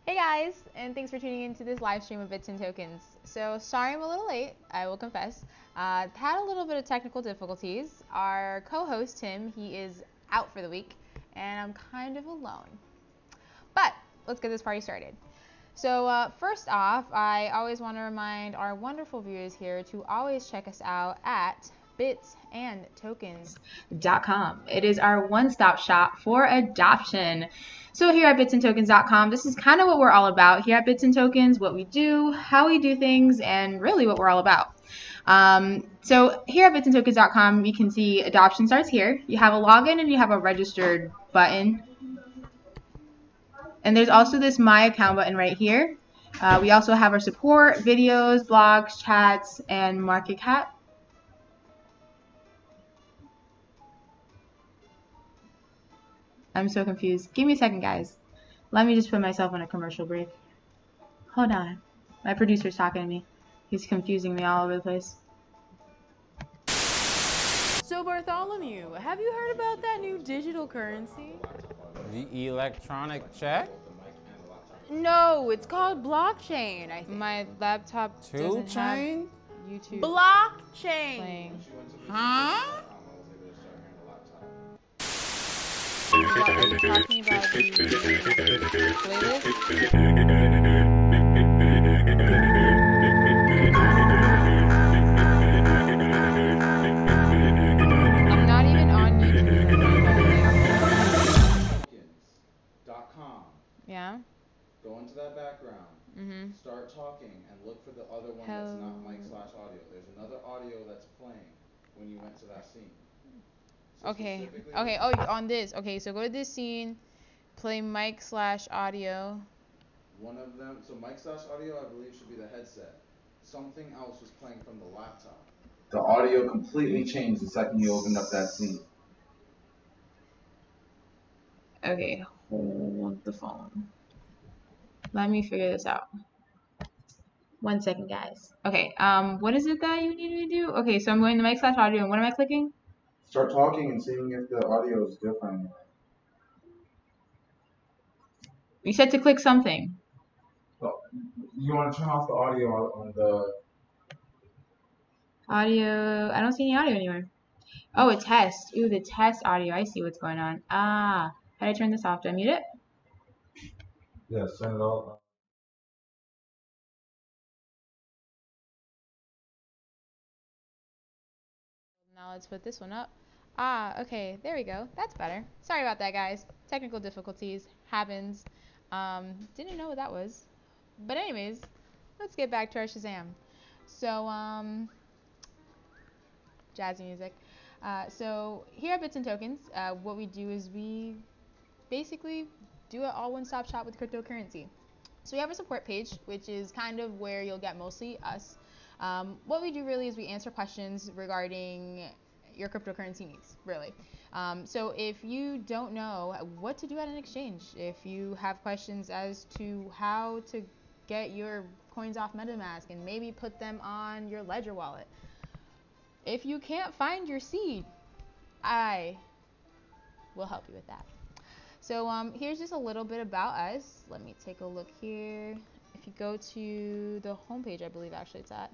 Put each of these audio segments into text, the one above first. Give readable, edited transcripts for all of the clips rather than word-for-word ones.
Hey guys, and thanks for tuning into this live stream of Bits and Tokens. So sorry I'm a little late, I will confess. Had a little bit of technical difficulties. Our co-host Tim, he is out for the week, and I'm kind of alone. But let's get this party started. So first off, I always want to remind our wonderful viewers here to always check us out at bitsandtokens.com. It is our one-stop shop for adoption. So here at bitsandtokens.com, this is kind of what we're all about here at Bits and Tokens, what we do, how we do things, and really what we're all about. So here at bitsandtokens.com, you can see adoption starts here. You have a login and you have a registered button. And there's also this My Account button right here. We also have our support, videos, blogs, chats, and market cap. I'm so confused. Give me a second, guys. Let me just put myself on a commercial break. Hold on. My producer's talking to me. He's confusing me all over the place. So Bartholomew, have you heard about that new digital currency? The electronic check? No, it's called blockchain, I think. My laptop doesn't have Two-chain? YouTube Blockchain. playing. Huh? Are you talking about the playlist? I'm not even on YouTube. .com. Yeah? Go into that background. Mm-hmm. Start talking and look for the other one that's not mic/audio. There's another audio that's playing when you went to that scene. So Okay. Okay. Oh, on this. Okay, so go to this scene, play mic/audio. One of them, so mic/audio, I believe, should be the headset. Something else was playing from the laptop. The audio completely changed the second you opened up that scene. Okay, hold the phone. Let me figure this out. 1 second, guys. Okay, what is it that you need me to do? Okay, so I'm going to mic/audio, and what am I clicking? Start talking and seeing if the audio is different. You said to click something. Well, you want to turn off the audio on the... Audio, I don't see any audio anywhere. Oh, a test. Ooh, the test audio. I see what's going on. Ah, how do I turn this off? Do I mute it? Yes, turn it off. Now let's put this one up. Ah, okay, there we go. That's better. Sorry about that, guys. Technical difficulties happens. Didn't know what that was. But anyways, let's get back to our Shazam. So, jazzy music. So here at Bits and Tokens, what we do is we basically do an all one-stop shop with cryptocurrency. So we have a support page, which is kind of where you'll get mostly us. What we do really is we answer questions regarding your cryptocurrency needs, really. So if you don't know what to do at an exchange, if you have questions as to how to get your coins off MetaMask and maybe put them on your Ledger wallet, if you can't find your seed, I will help you with that. So here's just a little bit about us. Let me take a look here. If you go to the homepage, I believe actually it's at.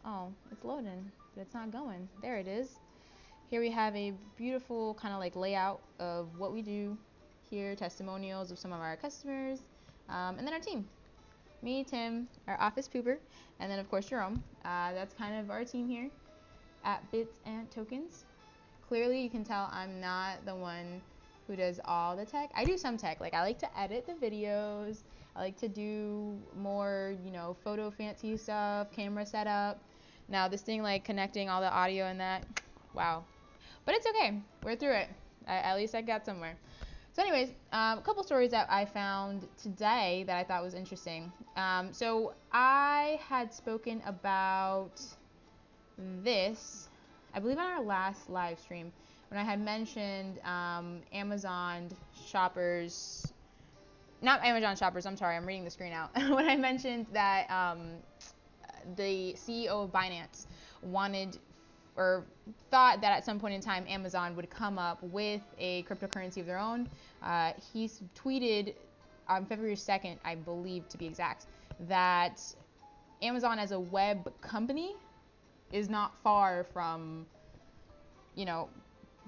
Oh, it's loading, but it's not going. There it is. Here we have a beautiful kind of like layout of what we do here, testimonials of some of our customers, and then our team. Me, Tim, our office pooper, and then of course Jerome. That's kind of our team here at Bits and Tokens. Clearly you can tell I'm not the one who does all the tech. I do some tech, like I like to edit the videos, I like to do more, you know, photo fancy stuff, camera setup. Now this thing like connecting all the audio and that, wow. But it's okay, we're through it. At least I got somewhere. So anyways, a couple stories that I found today that I thought was interesting. So I had spoken about this, I believe on our last live stream, when I had mentioned Amazon shoppers, not Amazon shoppers, I'm sorry, I'm reading the screen out. When I mentioned that the CEO of Binance wanted or thought that at some point in time Amazon would come up with a cryptocurrency of their own, he tweeted on February 2nd, I believe to be exact, that Amazon as a web company is not far from, you know,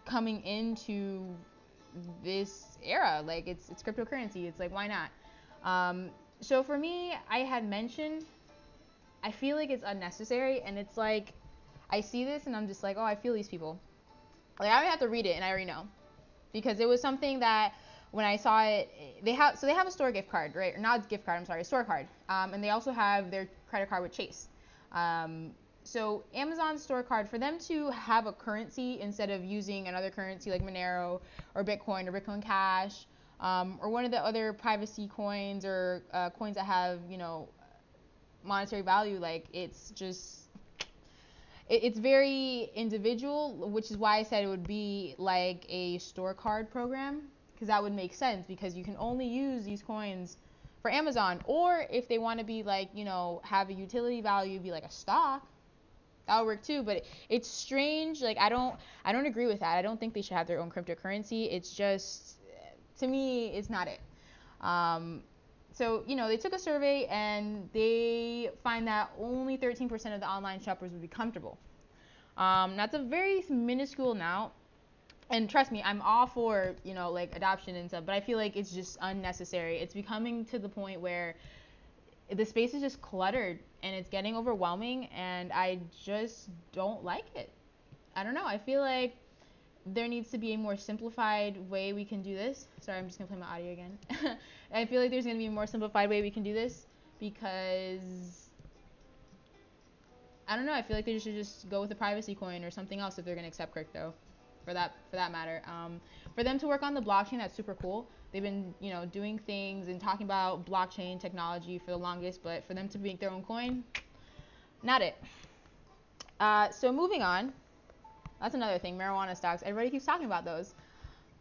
coming into this era. Like it's cryptocurrency. It's like, why not? So for me, I had mentioned, I feel like it's unnecessary, and it's like, I see this and I'm just like, oh, I feel these people. Like, I don't even have to read it and I already know, because it was something that when I saw it, they have a store gift card, right? Or not a gift card, I'm sorry, a store card. And they also have their credit card with Chase. So Amazon store card, for them to have a currency instead of using another currency like Monero or Bitcoin Cash, or one of the other privacy coins, or coins that have, you know, monetary value, like it's just, it's very individual, which is why I said it would be like a store card program, because that would make sense, because you can only use these coins for Amazon. Or if they want to be like, you know, have a utility value, be like a stock, that would work too. But it's strange. Like, I don't agree with that. I don't think they should have their own cryptocurrency. It's just, to me, it's not it. So, you know, they took a survey and they find that only 13% of the online shoppers would be comfortable. That's a very minuscule amount. And trust me, I'm all for, you know, like adoption and stuff, but I feel like it's just unnecessary. It's becoming to the point where the space is just cluttered and it's getting overwhelming, and I just don't like it. I don't know. I feel like there needs to be a more simplified way we can do this. Sorry, I'm just gonna play my audio again. I feel like there's gonna be a more simplified way we can do this, because I don't know. I feel like they should just go with a privacy coin or something else if they're gonna accept crypto, for that matter. For them to work on the blockchain, that's super cool. They've been, you know, doing things and talking about blockchain technology for the longest, but for them to make their own coin, not it. So moving on. That's another thing, marijuana stocks. Everybody keeps talking about those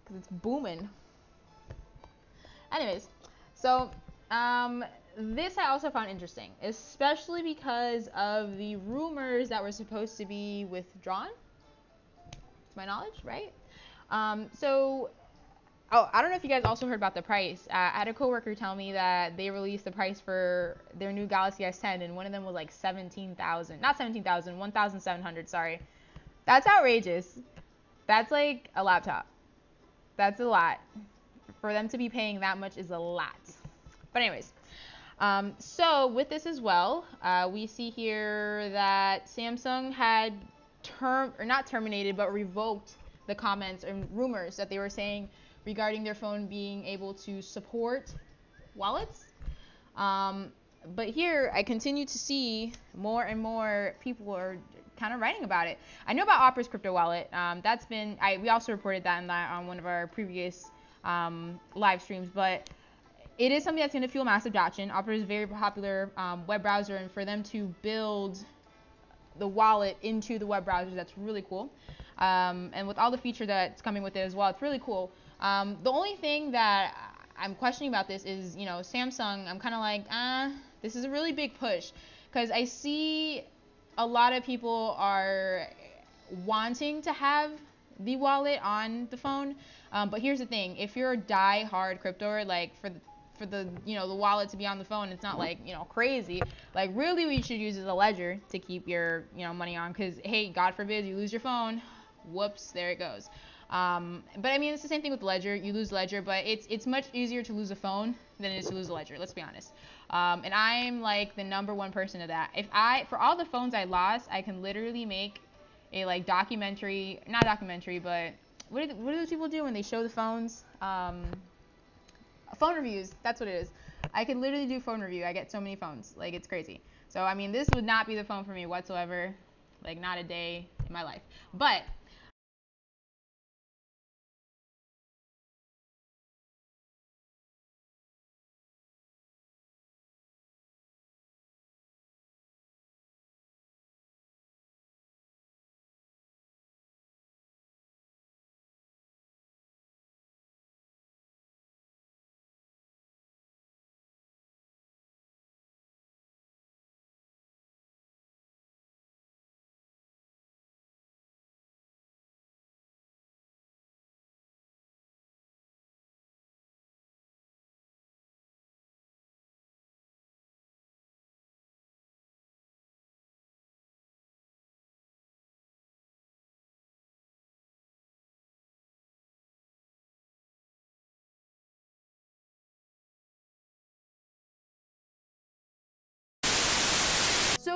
because it's booming. Anyways, so this I also found interesting, especially because of the rumors that were supposed to be withdrawn, to my knowledge, right? Oh, I don't know if you guys also heard about the price. I had a coworker tell me that they released the price for their new Galaxy S10, and one of them was like 17,000. Not 17,000, 1,700, sorry. That's outrageous. That's like a laptop. That's a lot. For them to be paying that much is a lot. But anyways, so with this as well, we see here that Samsung had not terminated, but revoked the comments and rumors that they were saying regarding their phone being able to support wallets. But here I continue to see more and more people are kind of writing about it. I know about Opera's crypto wallet. We also reported that on one of our previous live streams, but it is something that's going to fuel mass adoption. Opera is a very popular web browser, and for them to build the wallet into the web browser, that's really cool. And with all the feature that's coming with it as well, it's really cool. The only thing that I'm questioning about this is, you know, Samsung. I'm kind of like, this is a really big push, because I see a lot of people are wanting to have the wallet on the phone. But here's the thing: if you're a die-hard crypto, like for the, you know, the wallet to be on the phone, it's not like, you know, crazy. Like, really what you should use is a ledger to keep your, you know, money on, because hey, God forbid you lose your phone, whoops, there it goes. But I mean, it's the same thing with ledger. You lose ledger, but it's much easier to lose a phone than it is to lose a ledger, let's be honest. And I'm like the #1 person of that. For all the phones I lost, I can literally make a like documentary, not documentary, but what do those people do when they show the phones? Phone reviews, that's what it is. I can literally do phone review. I get so many phones, like it's crazy. So I mean, this would not be the phone for me whatsoever, like not a day in my life. But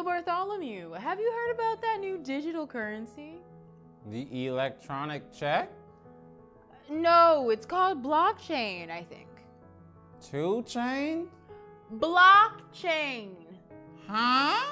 So Bartholomew, have you heard about that new digital currency? The electronic check? No, it's called blockchain, I think. 2 chain? Blockchain. Huh?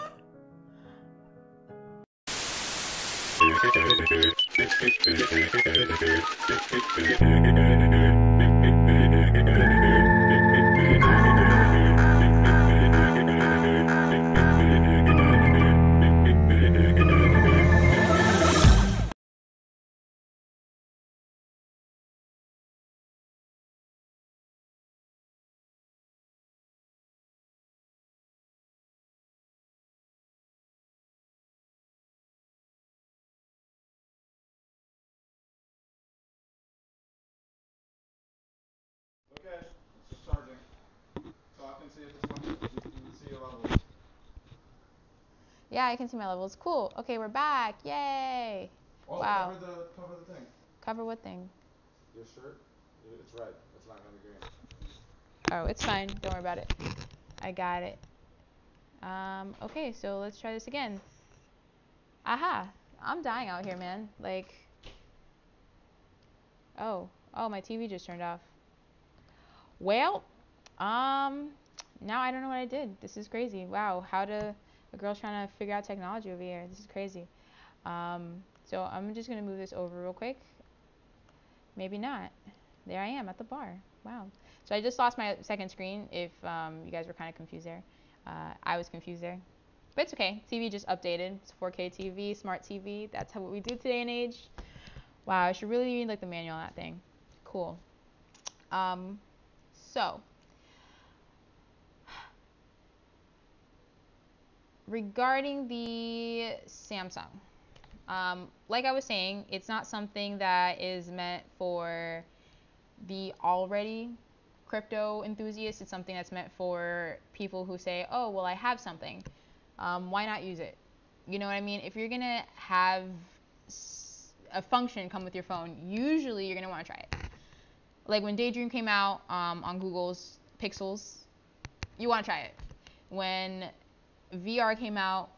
Okay, it's just charging. Talk and see if it's functioning. You can see your levels. Yeah, I can see my levels. Cool. Okay, we're back. Yay. Oh, Wow. cover the thing. Cover what thing? Your shirt. It's red. It's not gonna be green. Oh, it's fine. Don't worry about it. I got it. Okay, so let's try this again. Aha. I'm dying out here, man. Like, oh, my TV just turned off. Well, now I don't know what I did. This is crazy. Wow, a girl's trying to figure out technology over here. This is crazy. So I'm just gonna move this over real quick. Maybe not. There I am at the bar. Wow. So I just lost my second screen. If you guys were kind of confused there, I was confused there. But it's okay. TV just updated. It's 4K TV, smart TV. That's what we do today and age. Wow, I should really read like the manual on that thing. Cool. So regarding the Samsung, like I was saying, it's not something that is meant for the already crypto enthusiasts. It's something that's meant for people who say, oh, well, I have something. Why not use it? You know what I mean? If you're going to have a function come with your phone, usually you're going to want to try it. Like when Daydream came out on Google's Pixels, you want to try it. When VR came out,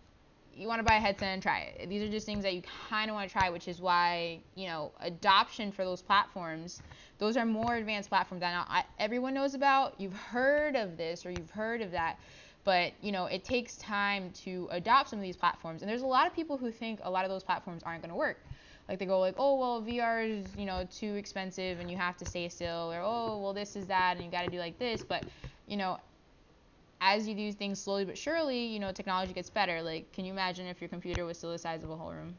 you want to buy a headset and try it. These are just things that you kind of want to try, which is why, you know, adoption for those platforms, those are more advanced platforms that now everyone knows about. You've heard of this or you've heard of that, but, you know, it takes time to adopt some of these platforms. And there's a lot of people who think a lot of those platforms aren't going to work. Like they go like, oh, well, VR is, you know, too expensive and you have to stay still, or, oh, well, this is that and you got to do like this. But, you know, as you do things slowly but surely, you know, technology gets better. Like, can you imagine if your computer was still the size of a whole room?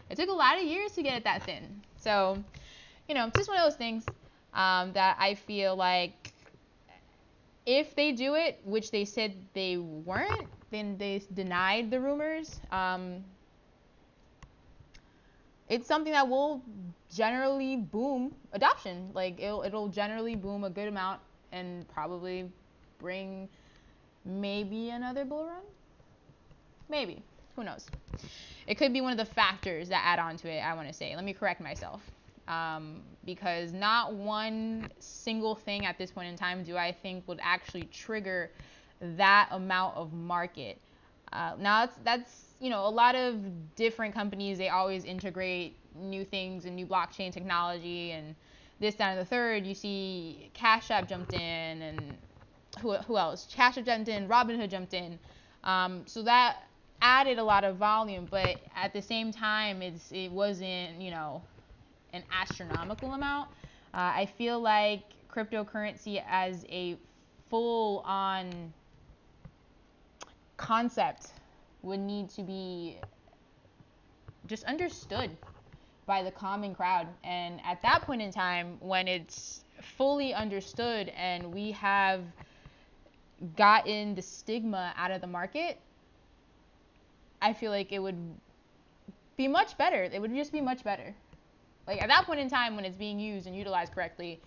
It took a lot of years to get it that thin. So, you know, just one of those things that I feel like if they do it, which they said they weren't, then they denied the rumors. It's something that will generally boom adoption. Like, it'll generally boom a good amount and probably bring maybe another bull run. Maybe. Who knows? It could be one of the factors that add on to it, I want to say. Let me correct myself. Because not one single thing at this point in time do I think would actually trigger that amount of market. Now, that's you know, a lot of different companies, they always integrate new things and new blockchain technology and this, that, and the third. You see Cash App jumped in, and who else? Cash App jumped in, Robinhood jumped in. So that added a lot of volume, but at the same time, it wasn't, you know, an astronomical amount. I feel like cryptocurrency as a full-on concept would need to be just understood by the common crowd. And at that point in time, when it's fully understood and we have gotten the stigma out of the market, I feel like it would be much better. It would just be much better. Like at that point in time, when it's being used and utilized correctly,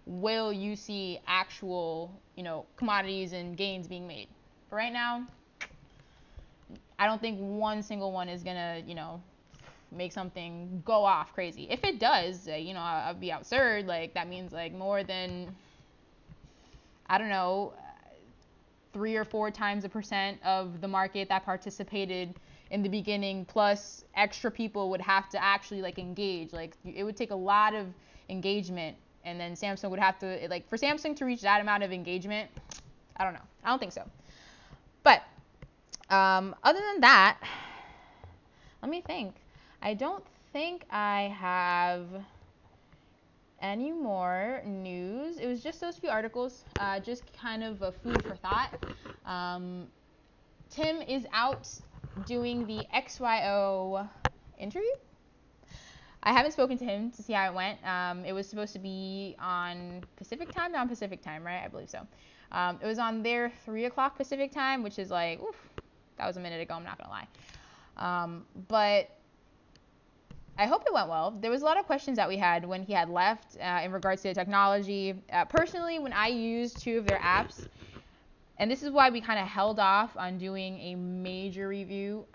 will you see actual, you know, commodities and gains being made? But right now, I don't think one single one is gonna, you know, make something go off crazy. If it does, you know, I'll be absurd. Like that means like more than, I don't know, 3 or 4 times the percent of the market that participated in the beginning, plus extra people would have to actually like engage. Like it would take a lot of engagement, and then Samsung would have to, like, for Samsung to reach that amount of engagement, I don't know. I don't think so. But other than that, let me think. I don't think I have any more news. It was just those few articles, just kind of a food for thought. Tim is out doing the XYO interview. I haven't spoken to him to see how it went. It was supposed to be on Pacific time, not Pacific time, right? I believe so. It was on their 3 o'clock Pacific time, which is like, oof, that was a minute ago, I'm not gonna lie. But I hope it went well. There was a lot of questions that we had when he had left in regards to the technology. Personally, when I used 2 of their apps, and this is why we kind of held off on doing a major review.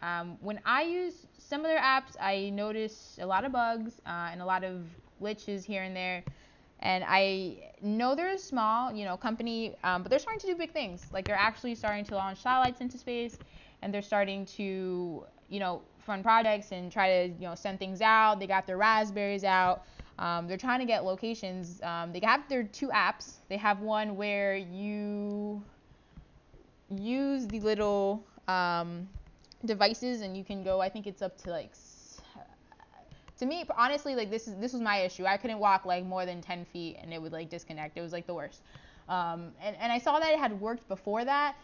When I used some of their apps, I noticed a lot of bugs and a lot of glitches here and there. And I know they're a small, company, but they're starting to do big things. Like they're actually starting to launch satellites into space, and they're starting to, fund projects and try to, send things out. They got their Raspberries out. They're trying to get locations. They have their 2 apps. They have one where you use the little devices, and you can go, I think it's up to like, to me honestly, like this was my issue. I couldn't walk like more than 10 feet and it would like disconnect. It was like the worst. And I saw that it had worked before that,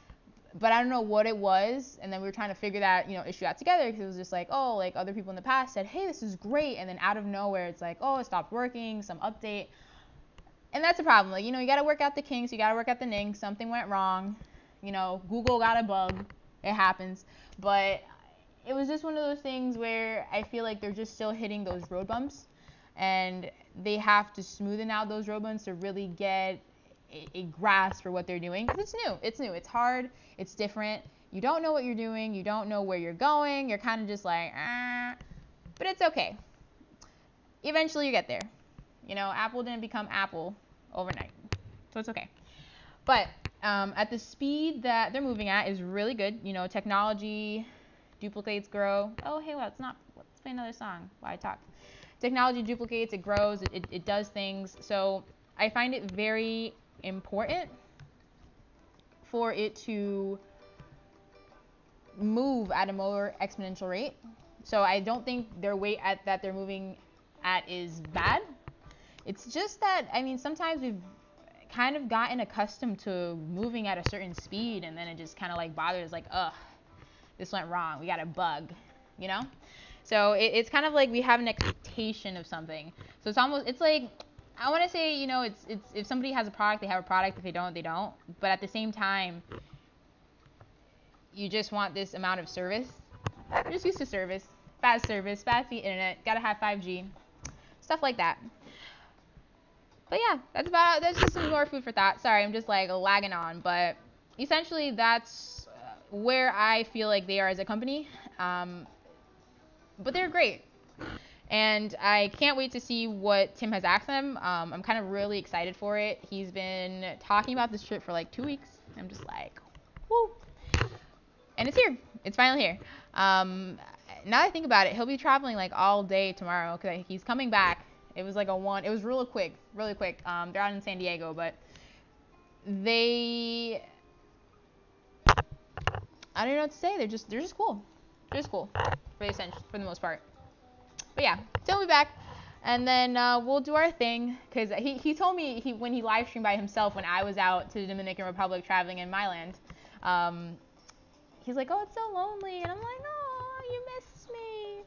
but I don't know what it was. And then we were trying to figure that issue out together, because it was just like, oh, like other people in the past said, hey, this is great, and then out of nowhere it's like, oh, it stopped working, some update. And that's a problem. Like, you got to work out the kinks, you got to work out the ninks. Something went wrong. Google got a bug. It happens. But it was just one of those things where I feel like they're just still hitting those road bumps, and they have to smoothen out those road bumps to really get a grasp for what they're doing. Because it's new, it's hard, it's different. You don't know what you're doing, you don't know where you're going, you're kind of just like, but it's okay. Eventually you get there. Apple didn't become Apple overnight, so it's okay. But at the speed that they're moving at is really good. Technology duplicates, grow. Oh, hey, let's play another song while I talk. Technology duplicates, it grows, it does things. So I find it very important for it to move at a more exponential rate. So I don't think their rate that they're moving at is bad. It's just that, sometimes we've kind of gotten accustomed to moving at a certain speed, and then it just kind of like bothers, like, ugh, this went wrong, we got a bug, So it's kind of like we have an expectation of something. So it's like, I want to say, it's if somebody has a product, they have a product. If they don't, they don't. But at the same time, you just want this amount of service. You're just used to service, fast speed internet, gotta have 5G, stuff like that. But yeah, that's just some more food for thought. Sorry, I'm just like lagging on, but essentially that's where I feel like they are as a company. But they're great, and I can't wait to see what Tim has asked them. I'm kind of really excited for it. He's been talking about this trip for like 2 weeks. I'm just like, woo. And it's here. It's finally here. Now that I think about it, he'll be traveling like all day tomorrow, because he's coming back. It was like it was really quick. They're out in San Diego, but I don't know what to say. They're just cool. They're just cool for the most part. But yeah, so we'll be back, and then we'll do our thing, because he told me when he live streamed by himself when I was out to the Dominican Republic traveling in my land, he's like, oh, it's so lonely, and I'm like, oh, you miss me.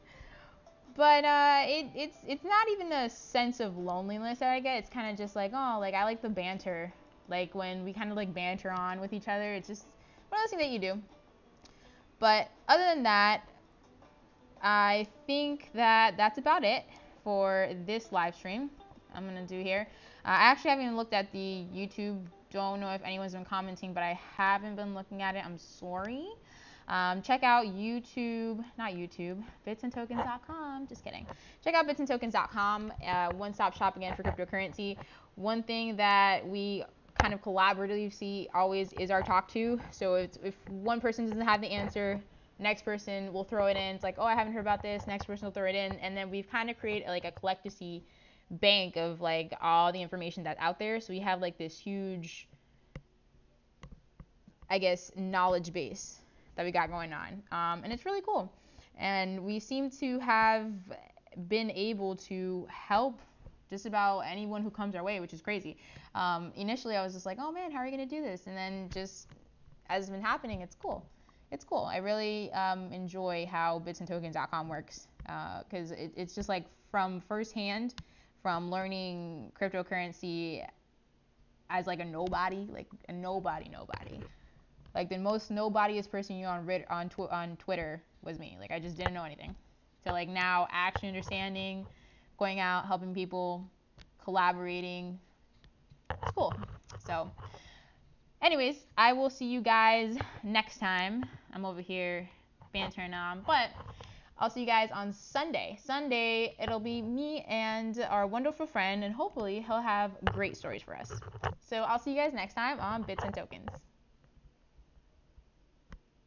But it's not even a sense of loneliness that I get. It's kind of just like, oh, like I like the banter, like when we kind of like banter on with each other. It's just one of those things that you do. But other than that, I think that's about it for this live stream I'm going to do here. I actually haven't even looked at the YouTube. Don't know if anyone's been commenting, but I haven't been looking at it. I'm sorry. Check out bitsandtokens.com. Just kidding. Check out bitsandtokens.com. One-stop shop again for cryptocurrency. One thing that we kind of collaboratively always is our talk to. So if one person doesn't have the answer, next person will throw it in. It's like, oh, I haven't heard about this. Next person will throw it in, and then we've kind of created like a collective bank of like all the information that's out there. So we have like this huge, I guess, knowledge base that we got going on, and it's really cool. And we seem to have been able to help just about anyone who comes our way, which is crazy. Initially, I was just like, oh man, how are you gonna do this? And then just as it's been happening, it's cool. It's cool. I really enjoy how bitsandtokens.com works, because it's just like from firsthand, from learning cryptocurrency as like a nobody, like the most nobodiest person you on Twitter was me. Like I just didn't know anything. So like now actually understanding, going out, helping people, collaborating. It's cool. So anyways, I will see you guys next time. I'm over here bantering on, but I'll see you guys on Sunday. Sunday, it'll be me and our wonderful friend, and hopefully he'll have great stories for us. So I'll see you guys next time on Bits and Tokens.